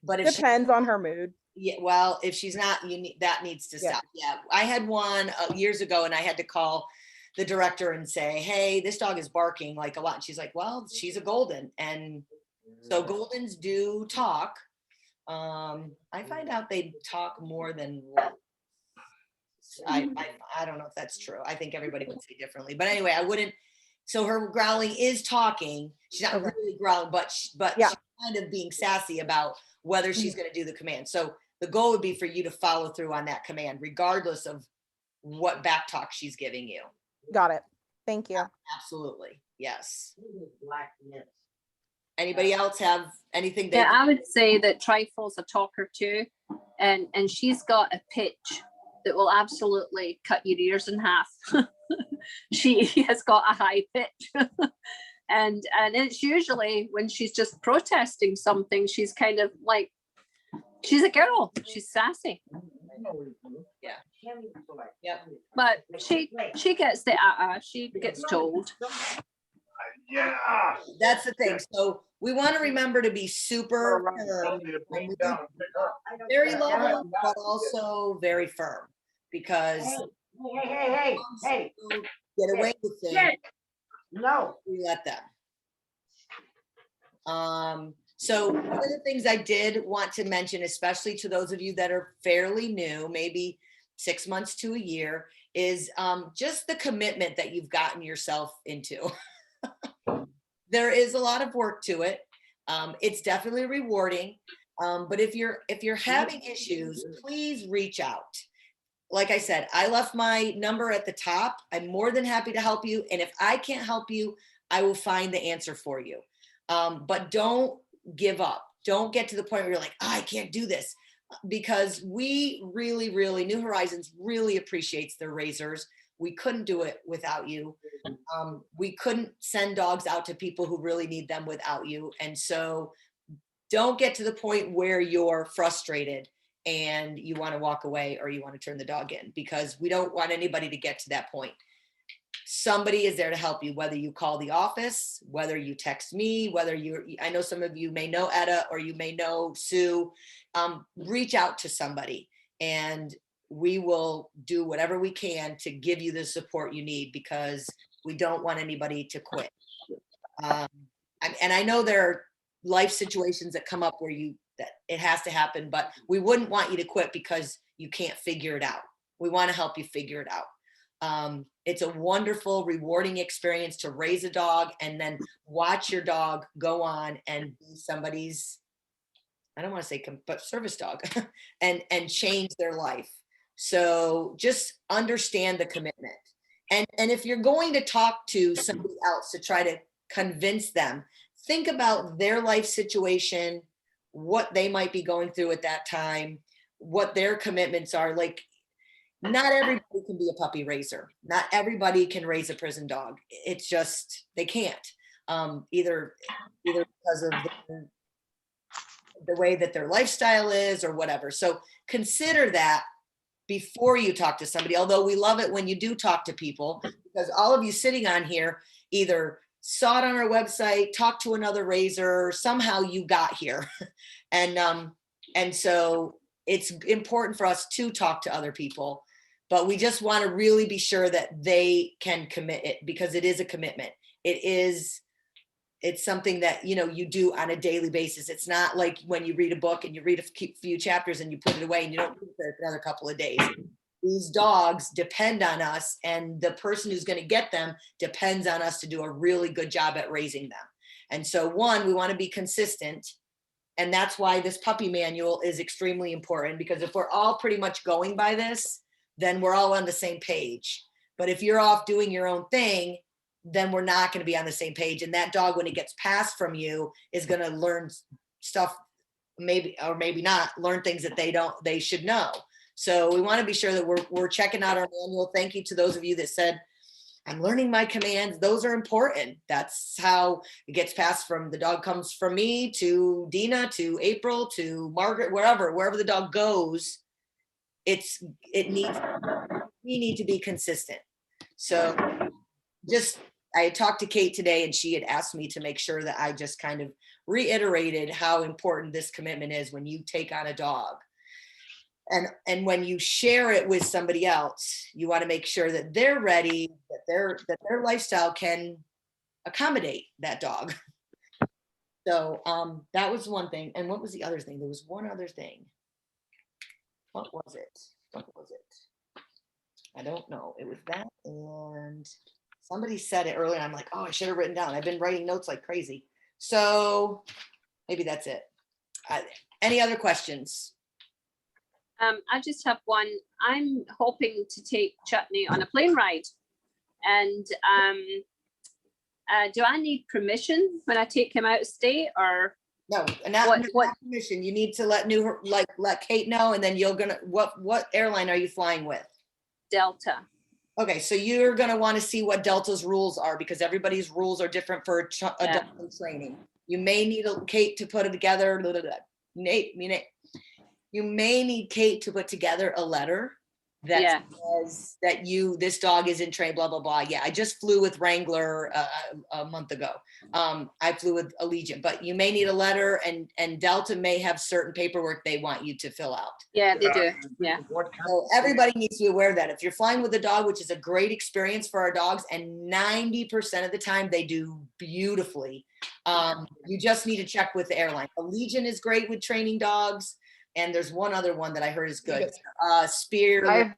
But if depends on her mood. Yeah, well, if she's not, that needs to stop. Yeah, I had one years ago, and I had to call the director and say, "Hey, this dog is barking like a lot." And she's like, "Well, she's a golden, and so goldens do talk." I find out they talk more than I don't know if that's true. I think everybody would say differently, but anyway, I wouldn't. So her growling is talking. She's not really growling, but she's kind of being sassy about whether she's going to do the command. So the goal would be for you to follow through on that command, regardless of what back talk she's giving you. Got it. Thank you. Absolutely. Yes. Anybody else have anything? I would say that Trifle's a talker too, and she's got a pitch that will absolutely cut your ears in half. She has got a high pitch. and it's usually when she's just protesting something, she's kind of like, she's a girl, she's sassy. Yeah. But she gets the she gets told. That's the thing. So we want to remember to be super firm, and we do very loving, but also very firm, because Hey, get away with things, no. we let them. So one of the things I did want to mention, especially to those of you that are fairly new, maybe 6 months to a year, is just the commitment that you've gotten yourself into. There is a lot of work to it. It's definitely rewarding. But if you're having issues, please reach out. Like I said, I left my number at the top. I'm more than happy to help you. And if I can't help you, I will find the answer for you. But don't give up. Don't get to the point where you're like, oh, I can't do this. Because we really, New Horizons really appreciates their raisers. We couldn't do it without you. We couldn't send dogs out to people who really need them without you. And so don't get to the point where you're frustrated and you want to walk away or you want to turn the dog in, because we don't want anybody to get to that point. Somebody is there to help you, whether you call the office, whether you text me, I know some of you may know Etta or you may know Sue. Reach out to somebody and we will do whatever we can to give you the support you need, because we don't want anybody to quit. And I know there are life situations that come up where that it has to happen, but we wouldn't want you to quit because you can't figure it out. We want to help you figure it out. It's a wonderful, rewarding experience to raise a dog and then watch your dog go on and be somebody's, I don't want to say, but service dog and change their life. So just understand the commitment. And if you're going to talk to somebody else to try to convince them, think about their life situation, what they might be going through at that time, what their commitments are. Like, not everybody can be a puppy raiser. Not everybody can raise a prison dog. It's just, they can't. Either because of the way that their lifestyle is or whatever. So consider that before you talk to somebody, although we love it when you do talk to people, because all of you sitting on here either saw it on our website, talked to another raiser, somehow you got here. And so it's important for us to talk to other people, but we just want to really be sure that they can commit it, because it is a commitment. It's something that, you do on a daily basis. It's not like when you read a book and you read a few chapters and you put it away and you don't read it for another couple of days. These dogs depend on us, and the person who's going to get them depends on us to do a really good job at raising them. And so, one, we want to be consistent. And that's why this puppy manual is extremely important, because if we're all pretty much going by this, then we're all on the same page. But if you're off doing your own thing, then we're not going to be on the same page. And that dog, when it gets passed from you, is going to learn stuff, maybe, or maybe not, learn things that they should know. So we want to be sure that we're checking out our manual. Thank you to those of you that said, I'm learning my commands. Those are important. That's how it gets passed from, the dog comes from me to Dina, to April, to Margaret, wherever the dog goes, we need to be consistent. So I had talked to Kate today, and she had asked me to make sure that I just kind of reiterated how important this commitment is when you take on a dog. And when you share it with somebody else, you want to make sure that they're ready, that their lifestyle can accommodate that dog. So that was one thing. And what was the other thing? There was one other thing. What was it? I don't know. It was that, and somebody said it earlier. I'm like, oh, I should have written down. I've been writing notes like crazy. So maybe that's it. Any other questions? I just have one. I'm hoping to take Chutney on a plane ride. And do I need permission when I take him out of state, or? No, not permission. You need to let Kate know, and then what airline are you flying with? Delta. Okay, so you're gonna want to see what Delta's rules are, because everybody's rules are different for adult training. You may need Kate to put it together. You may need Kate to put together a letter that Yeah. says that this dog is in train, blah, blah, blah. Yeah, I just flew with Wrangler a month ago. I flew with Allegiant, but you may need a letter, and Delta may have certain paperwork they want you to fill out. Yeah, they do. Yeah. So everybody needs to be aware of that. If you're flying with a dog, which is a great experience for our dogs, and 90% of the time they do beautifully, you just need to check with the airline. Allegiant is great with training dogs. And there's one other one that I heard is good. Spear.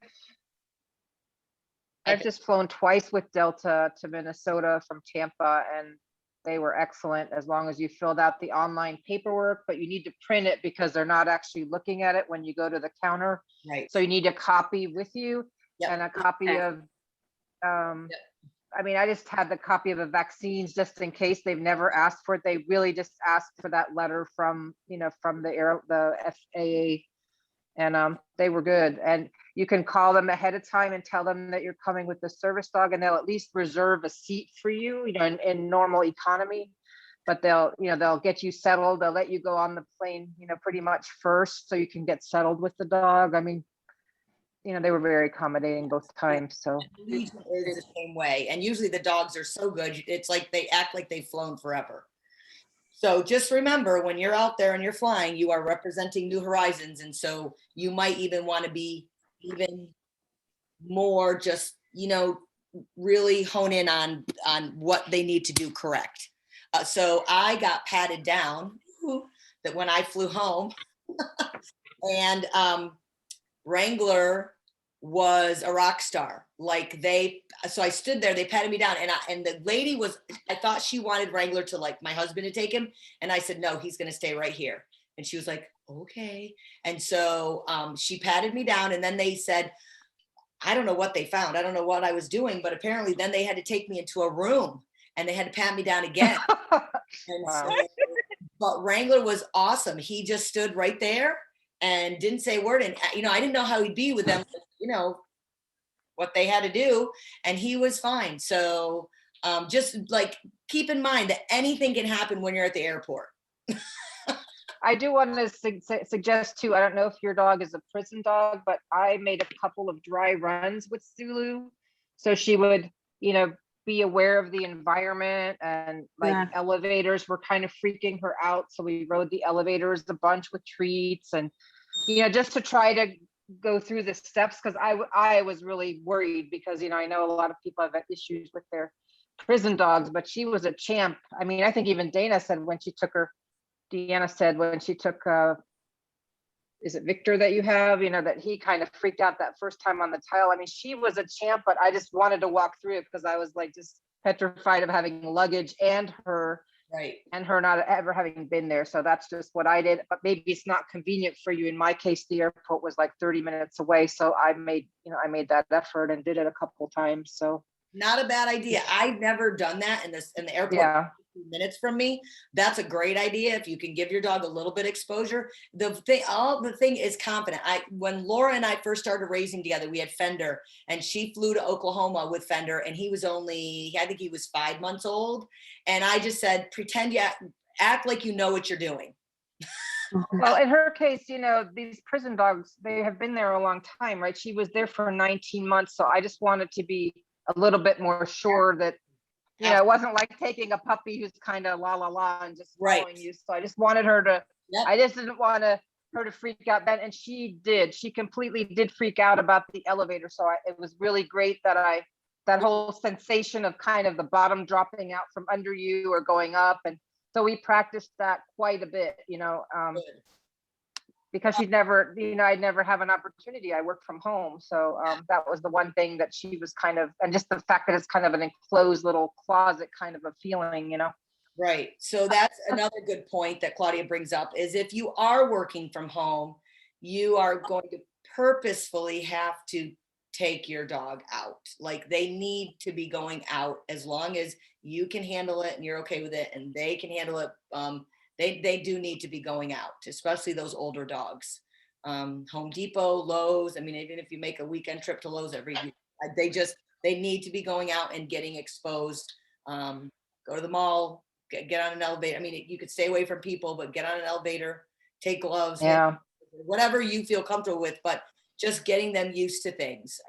I've just flown twice with Delta to Minnesota from Tampa, and they were excellent as long as you filled out the online paperwork, but you need to print it because they're not actually looking at it when you go to the counter. Right. So you need a copy with you Yep. and a copy Okay. of, I mean, I just had the copy of the vaccines just in case. They've never asked for it. They really just asked for that letter from, from the FAA, and they were good. And you can call them ahead of time and tell them that you're coming with the service dog, and they'll at least reserve a seat for you, in normal economy. But they'll get you settled. They'll let you go on the plane, pretty much first, so you can get settled with the dog. I mean, they were very accommodating both times. So Allegiant is the same way. And usually the dogs are so good. It's like they act like they've flown forever. So just remember, when you're out there and you're flying, you are representing New Horizons. And so you might even want to be even more just, really hone in on what they need to do correct. So I got patted down that when I flew home and Wrangler was a rock star. So I stood there, they patted me down, and the lady I thought she wanted Wrangler to my husband to take him. And I said, no, he's going to stay right here. And she was like, okay. And so she patted me down, and then they said, I don't know what they found. I don't know what I was doing, but apparently then they had to take me into a room and they had to pat me down again. wow. But Wrangler was awesome. He just stood right there and didn't say a word. And, I didn't know how he'd be with them, what they had to do. And he was fine. So just keep in mind that anything can happen when you're at the airport. I do want to suggest too, I don't know if your dog is a prison dog, but I made a couple of dry runs with Zulu. So she would, be aware of the environment, and elevators were kind of freaking her out. So we rode the elevators a bunch with treats, and, just to try to go through the steps. Cause I was really worried because, I know a lot of people have issues with their prison dogs, but she was a champ. I mean, I think even Deanna said when she took, is it Victor that you have, that he kind of freaked out that first time on the tile. I mean, she was a champ, but I just wanted to walk through it because I was just petrified of having luggage and her, right, and her not ever having been there. So that's just what I did. But maybe it's not convenient for you. In my case, the airport was 30 minutes away. So I made that effort and did it a couple times. So not a bad idea. I've never done that in the airport. Yeah. Minutes from me. That's a great idea. If you can give your dog a little bit exposure. The thing is confident. When Laura and I first started raising together, we had Fender, and she flew to Oklahoma with Fender, and he was I think he was 5 months old. And I just said, pretend you act like you know what you're doing. Well, in her case, these prison dogs, they have been there a long time, right? She was there for 19 months. So I just wanted to be a little bit more sure that, it wasn't like taking a puppy who's kind of la and just following you. So I just wanted her to, I just didn't want her to freak out then. And she did. She completely did freak out about the elevator. So it was really great that that whole sensation of kind of the bottom dropping out from under you or going up. And so we practiced that quite a bit, because she'd never, I'd never have an opportunity. I work from home. So that was the one thing that she was kind of, and just the fact that it's kind of an enclosed little closet kind of a feeling, Right. So that's another good point that Claudia brings up, is if you are working from home, you are going to purposefully have to take your dog out. They need to be going out as long as you can handle it and you're okay with it and they can handle it. They do need to be going out, especially those older dogs. Home Depot, Lowe's. I mean, even if you make a weekend trip to Lowe's every week, they need to be going out and getting exposed. Go to the mall, get on an elevator. I mean, you could stay away from people, but get on an elevator, take gloves, yeah, whatever you feel comfortable with. But just getting them used to things.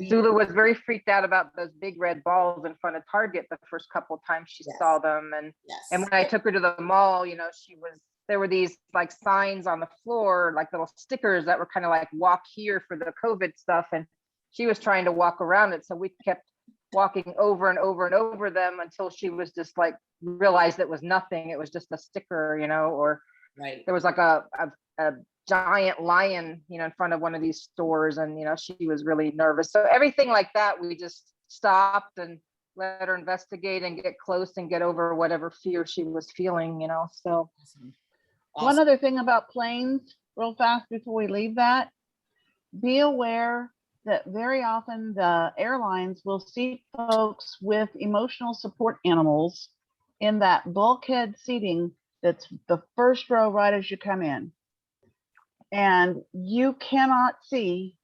Zula was very freaked out about those big red balls in front of Target the first couple of times she Yes. saw them. And Yes. when I took her to the mall, there were these like signs on the floor, like little stickers that were kind of like walk here for the COVID stuff. And she was trying to walk around it. So we kept walking over and over and over them until she was just like realized it was nothing. It was just a sticker, or Right. there was like a giant lion, in front of one of these stores, and she was really nervous. So everything like that, we just stopped and let her investigate and get close and get over whatever fear she was feeling, so. One other thing about planes, real fast before we leave that, be aware that very often the airlines will seat folks with emotional support animals in that bulkhead seating that's the first row right as you come in. And you cannot see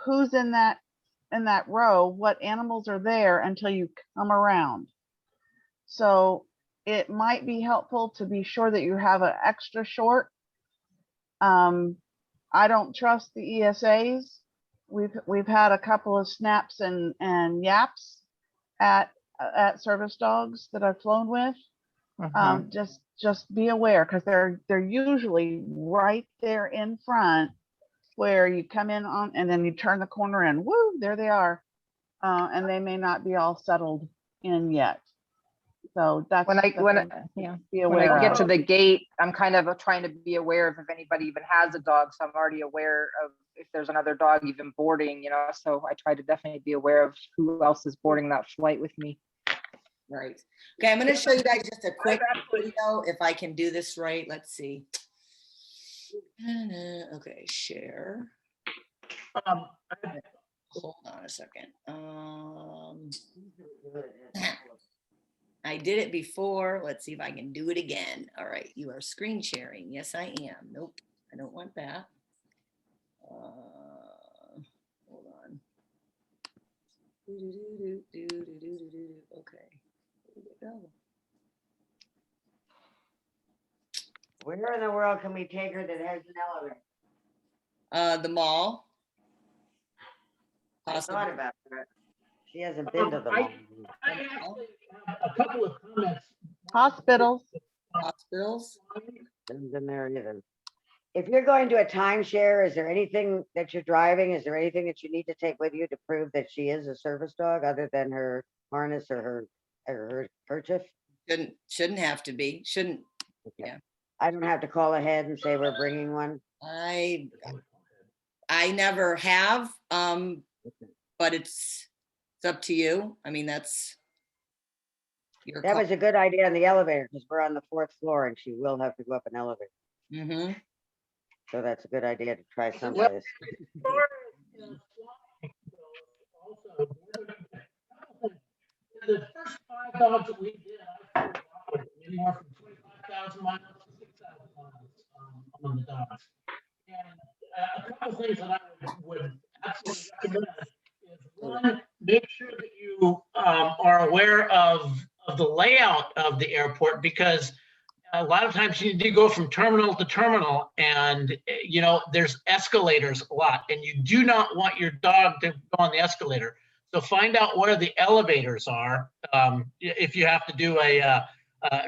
who's in that row, what animals are there until you come around. So it might be helpful to be sure that you have an extra short. I don't trust the ESAs. We've had a couple of snaps and yaps at service dogs that I've flown with. Just be aware, because they're usually right there in front where you come in on, and then you turn the corner and woo, there they are. And they may not be all settled in yet. So that's When I be aware get of. to the gate, I'm kind of trying to be aware of if anybody even has a dog. So I'm already aware of if there's another dog even boarding, so I try to definitely be aware of who else is boarding that flight with me. Right. Okay, I'm going to show you guys just a quick video if I can do this right. Let's see. Okay, share. Hold on a second. I did it before. Let's see if I can do it again. All right, you are screen sharing. Yes, I am. Nope, I don't want that. Hold on. Okay. Go. Where in the world can we take her that has an elevator? The mall. I thought about that. She hasn't been to the mall. I actually have a couple of comments. Hospitals. Hospitals. Hasn't been there either. If you're going to a timeshare, is there anything that you're driving? Is there anything that you need to take with you to prove that she is a service dog other than her harness or her kerchief? Shouldn't have to be. Shouldn't. Okay. Yeah. I don't have to call ahead and say we're bringing one. I never have, but it's up to you. I mean, that's your That call. was a good idea on the elevator because we're on the 4th floor and she will have to go up an elevator. Mm-hmm. So that's a good idea to try someplace. The first 5 dogs that we did, I was anywhere from 25,000 miles to 6,000 miles on the dogs. And a couple things that I would absolutely recommend is, one, make sure that you are aware of the layout of the airport, because a lot of times you need to go from terminal to terminal, and there's escalators a lot, and you do not want your dog to go on the escalator. So find out where the elevators are if you have to do a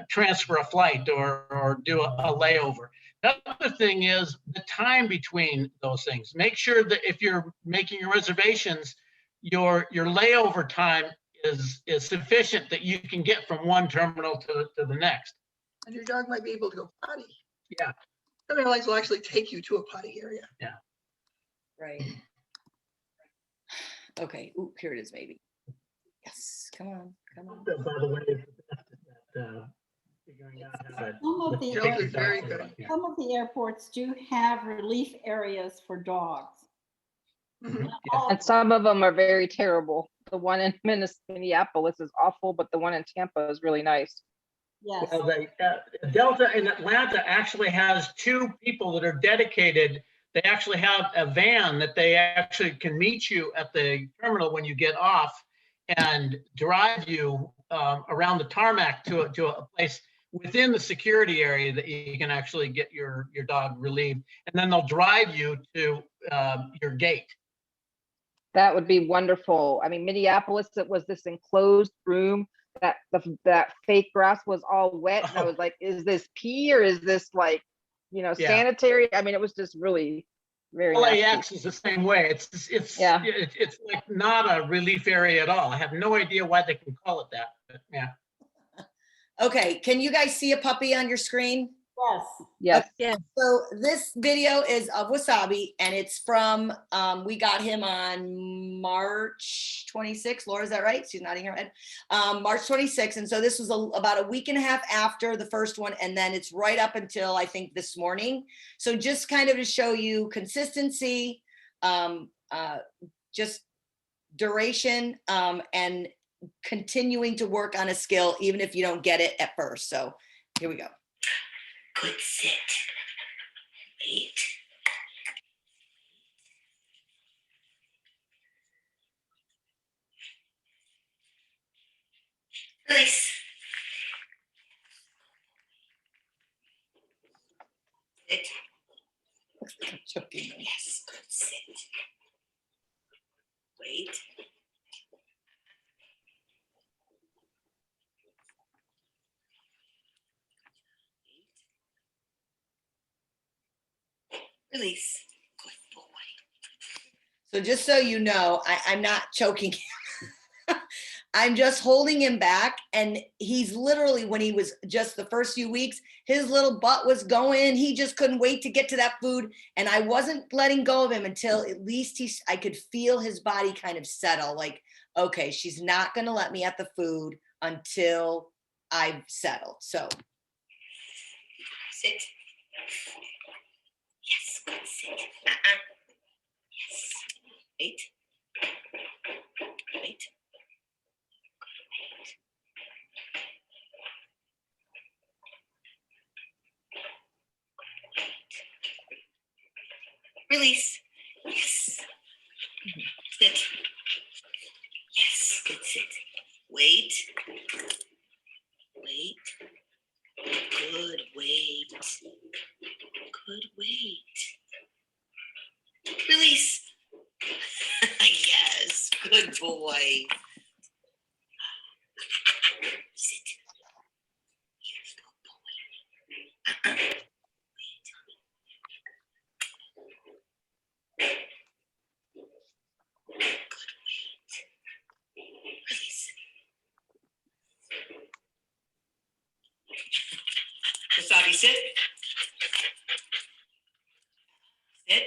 transfer a flight or do a layover. The other thing is the time between those things. Make sure that if you're making your reservations, your layover time is sufficient that you can get from one terminal to the next. And your dog might be able to go potty. Yeah. Some airlines will actually take you to a potty area. Yeah. Right. Okay. Ooh, here it is, baby. Yes. Come on. Come on. By the way, it's figuring out how to. Some of the Jake is very good. Some of the airports do have relief areas for dogs. Mhm. And some of them are very terrible. The one in Minneapolis is awful, but the one in Tampa is really nice. Yes. Well, Delta in Atlanta actually has 2 people that are dedicated. They actually have a van that they actually can meet you at the terminal when you get off and drive you around the tarmac to a place within the security area that you can actually get your dog relieved. And then they'll drive you to your gate. That would be wonderful. I mean, Minneapolis, it was this enclosed room that that fake grass was all wet. And I was like, is this pee or is this like, you know, Yeah. sanitary? I mean, it was just really very LAX nasty. is the same way. It's Yeah. it's like not a relief area at all. I have no idea why they can call it that, but yeah. Okay, can you guys see a puppy on your screen? Yes. Yes. So this video is of Wasabi, and it's from, we got him on March 26th. Laura, is that right? She's nodding her head. March 26th. And so this was about a week and a half after the first one. And then it's right up until I think this morning. So just kind of to show you consistency, just duration, and continuing to work on a skill, even if you don't get it at first. So here we go. Good sit. Wait. Release. Sit. Looks like I'm choking. Yes, good sit. Wait. Release. Good boy. So just so you know, I'm not choking him. I'm just holding him back. And he's literally, when he was just the first few weeks, his little butt was going. He just couldn't wait to get to that food. And I wasn't letting go of him until at least I could feel his body kind of settle. Like, okay, she's not going to let me at the food until I've settled. So sit. Yes, good sit. Yes. Wait. Wait. Release. Yes. Sit. Yes, good sit. Wait. Wait. Good wait. Good wait. Release. Yes, good boy. Sit. Yes, good boy. Good wait. Release. Wasabi, sit. Sit.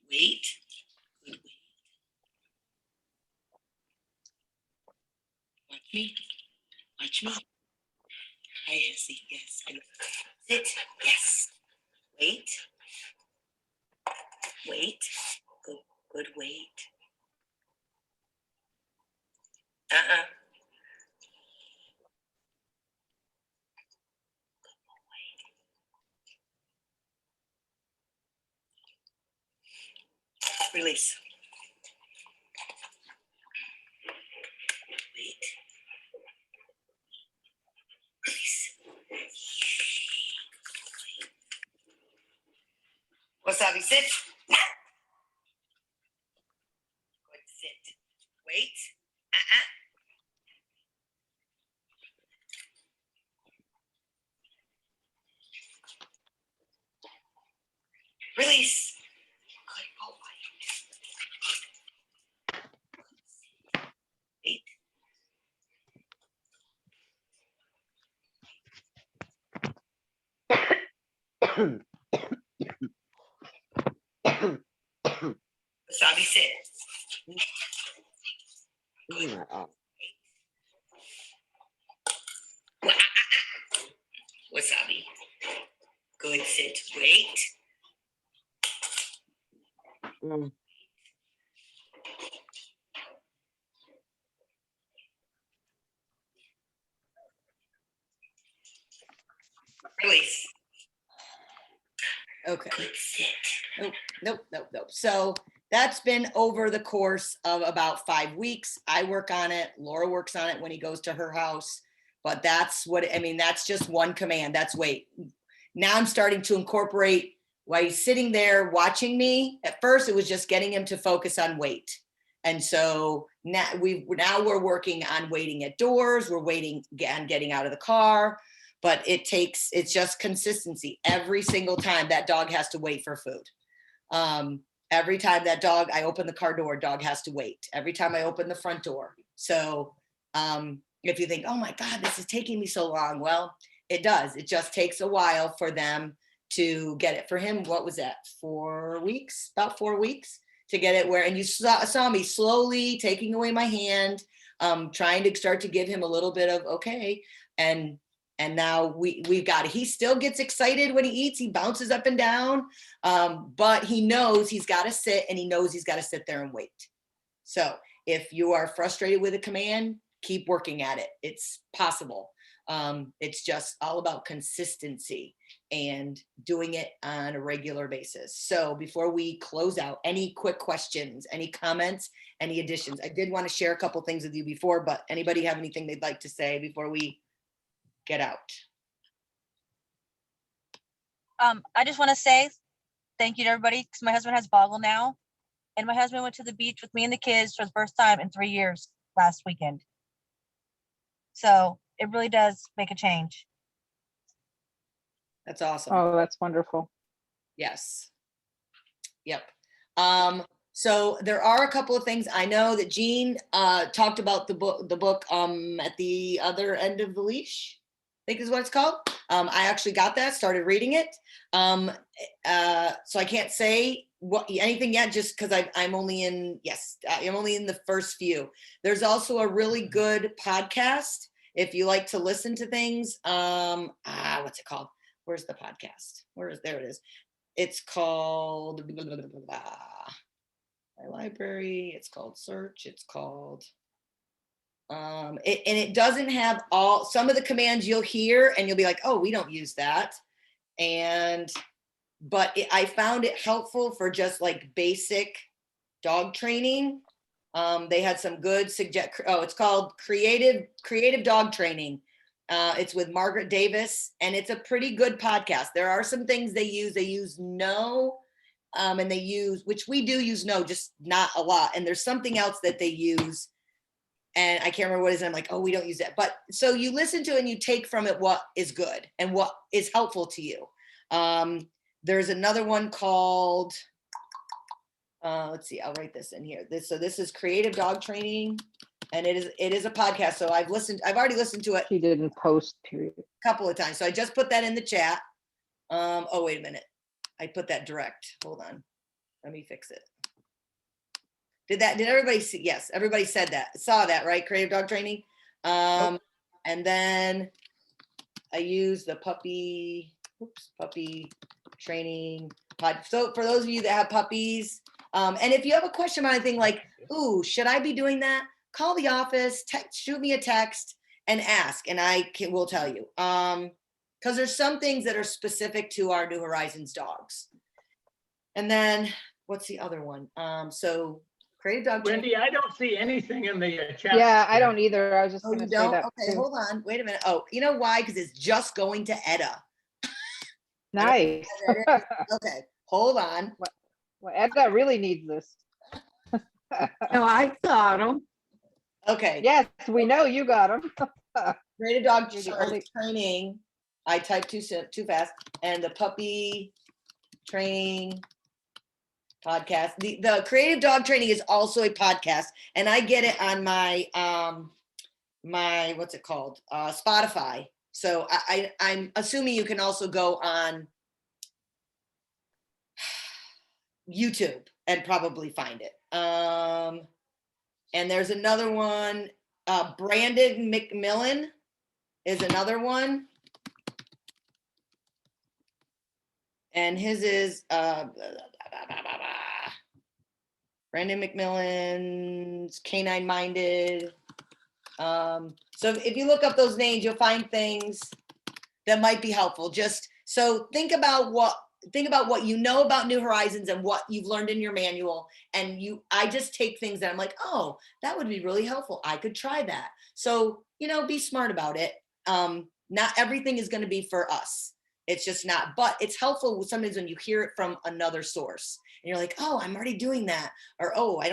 Wait. Wait. Good wait. Watch me. Watch me. I see. Yes. Sit. Yes. Wait. Wait. Good. Good wait. Release. Wait. Release. Wasabi, sit. Good sit. Wait. Release. Good boy. Wait. Wasabi, sit. Good. Wasabi. Good sit. Wait. Release. Okay. Good sit. Nope, nope, nope, nope. So That's been over the course of about 5 weeks. I work on it. Laura works on it when he goes to her house. But that's what, I mean, that's just one command. That's wait. Now I'm starting to incorporate while he's sitting there watching me. At first, it was just getting him to focus on wait. And so now we're working on waiting at doors. We're waiting on getting out of the car. But it's just consistency. Every single time that dog has to wait for food. Every time I open the car door, dog has to wait. Every time I open the front door. So if you think, oh my God, this is taking me so long. Well, it does. It just takes a while for them to get it. For him, what was that? 4 weeks, about 4 weeks to get it where, and you saw me slowly taking away my hand, trying to start to give him a little bit of, okay. And now we've got it. He still gets excited when he eats. He bounces up and down, but he knows he's got to sit, and he knows he's got to sit there and wait. So if you are frustrated with a command, keep working at it. It's possible. It's just all about consistency and doing it on a regular basis. So before we close out, any quick questions, any comments, any additions? I did want to share a couple things with you before, but anybody have anything they'd like to say before we get out? I just want to say thank you to everybody, because my husband has Boggle now, and my husband went to the beach with me and the kids for the first time in 3 years last weekend. So it really does make a change. That's awesome. Oh, that's wonderful. Yes. Yep. So there are a couple of things. I know that Jean talked about the book at the other end of the leash, I think is what it's called. I actually got that, started reading it. So I can't say anything yet, just because I'm only in the first few. There's also a really good podcast if you like to listen to things. What's it called? Where's the podcast? There it is. It's called My Library. It's called Search. It's called and it doesn't have some of the commands you'll hear and you'll be like, oh, we don't use that. But I found it helpful for just like basic dog training. They had some good it's called Creative Dog Training. It's with Margaret Davis, and it's a pretty good podcast. There are some things they use no, and they use, which we do use no, just not a lot. And there's something else that they use, and I can't remember what it is. And I'm like, oh, we don't use that. But so you listen to it and you take from it what is good and what is helpful to you. There's another one called, let's see, I'll write this in here. This is Creative Dog Training, and it is a podcast. So I've already listened to it. She didn't post, period. A couple of times. So I just put that in the chat. Oh, wait a minute. I put that direct. Hold on. Let me fix it. Did everybody see? Yes, everybody saw that, right? Creative Dog Training. And then I use the puppy training pod. So for those of you that have puppies, and if you have a question about anything like, ooh, should I be doing that? Call the office, shoot me a text and ask, and will tell you. Because there's some things that are specific to our New Horizons dogs. And then what's the other one? So Creative Dog Training. Wendy, I don't see anything in the chat. Yeah, I don't either. I was just Oh, going you to say don't? that. Okay, too. hold on. Wait a minute. Oh, you know why? Because it's just going to Edda. Nice. Okay, hold on. Well, Edna really needs this. No, I got them. Okay. Yes, we know you got them. Creative Dog You're the only- Training. I typed too fast. And the puppy training podcast. The Creative Dog Training is also a podcast, and I get it on my my what's it called? Spotify. So I'm assuming you can also go on YouTube and probably find it. And there's another one. Brandon McMillan is another one. And his is Brandon McMillan's Canine Minded. So if you look up those names, you'll find things that might be helpful. Just so think about think about what you know about New Horizons and what you've learned in your manual. And I just take things that I'm like, oh, that would be really helpful. I could try that. So, be smart about it. Not everything is going to be for us. It's just not, but it's helpful sometimes when you hear it from another source and you're like, oh, I'm already doing that. Or, oh, I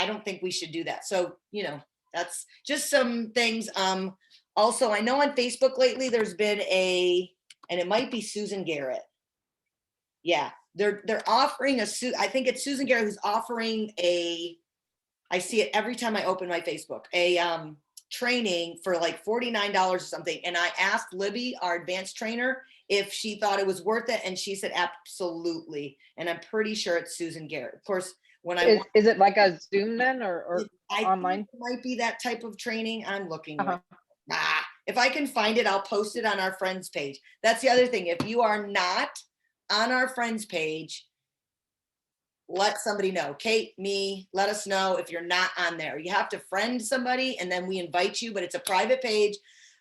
don't think we should do that. So, that's just some things. Also, I know on Facebook lately, there's been and it might be Susan Garrett. Yeah, they're offering I think it's Susan Garrett who's offering I see it every time I open my Facebook, training for like $49 or something. And I asked Libby, our advanced trainer, if she thought it was worth it. And she said, absolutely. And I'm pretty sure it's Susan Garrett. Of course, when Is it like a Zoom then or I online? think it might be that type of training. I'm looking. If I can find it, I'll post it on our friends page. That's the other thing. If you are not on our friends page, let somebody know. Kate, me, let us know if you're not on there. You have to friend somebody and then we invite you, but it's a private page,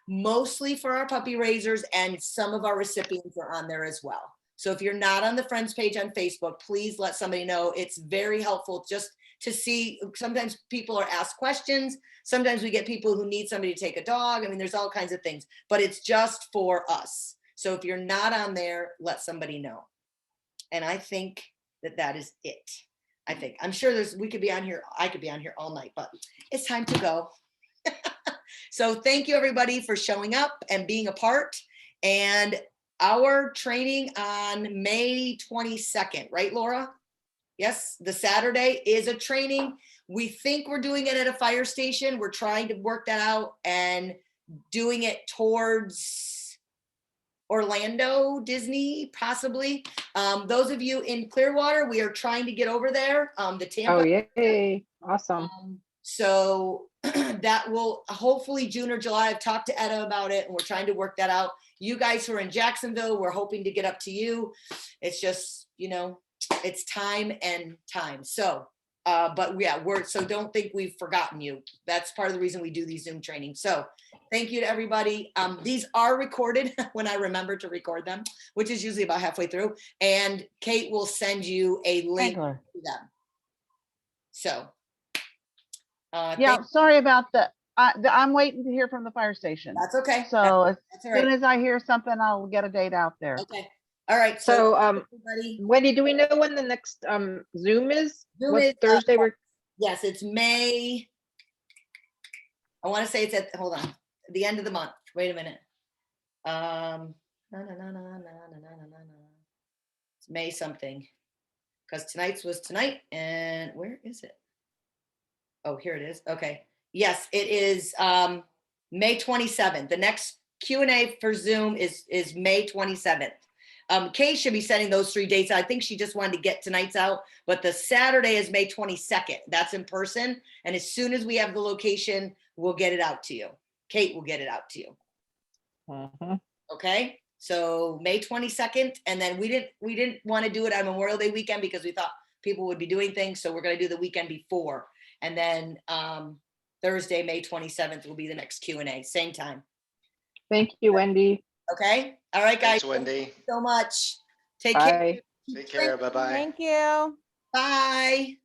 mostly for our puppy raisers, and some of our recipients are on there as well. So if you're not on the friends page on Facebook, please let somebody know. It's very helpful just to see. Sometimes people are asked questions. Sometimes we get people who need somebody to take a dog. I mean, there's all kinds of things, but it's just for us. So if you're not on there, let somebody know. And I think that is it. I'm sure we could be on here. I could be on here all night, but it's time to go. So thank you everybody for showing up and being a part. And our training on May 22nd, right, Laura? Yes, the Saturday is a training. We think we're doing it at a fire station. We're trying to work that out and doing it towards Orlando, Disney, possibly. Those of you in Clearwater, we are trying to get over there. The Tampa. Oh, yay. Awesome. So that will hopefully June or July. I've talked to Etta about it and we're trying to work that out. You guys who are in Jacksonville, we're hoping to get up to you. It's just, it's time and time. So, but yeah, so don't think we've forgotten you. That's part of the reason we do these Zoom trainings. So thank you to everybody. These are recorded when I remember to record them, which is usually about halfway through. And Kate will send you a link to them. So. Yeah, sorry about that. I'm waiting to hear from the fire station. That's okay. So as That's all right. soon as I hear something, I'll get a date out there. Okay. All right. So, Wendy, do we know when the next Zoom is? What Thursday? Yes, it's May. I want to say it's hold on, the end of the month. Wait a minute. It's May something, because tonight's was tonight. And where is it? Oh, here it is. Okay. Yes, it is May 27th. The next Q&A for Zoom is May 27th. Kay should be sending those 3 dates. I think she just wanted to get tonight's out, but the Saturday is May 22nd. That's in person. And as soon as we have the location, we'll get it out to you. Kate will get it out to you. Okay. So May 22nd. And then we didn't want to do it on Memorial Day weekend because we thought people would be doing things. So we're going to do the weekend before. And then Thursday, May 27th will be the next Q&A, same time. Thank you, Wendy. Okay. All right, guys. Thanks, Wendy. Thank you so much. Take Bye. care. Take care. Bye-bye. Thank you. Bye.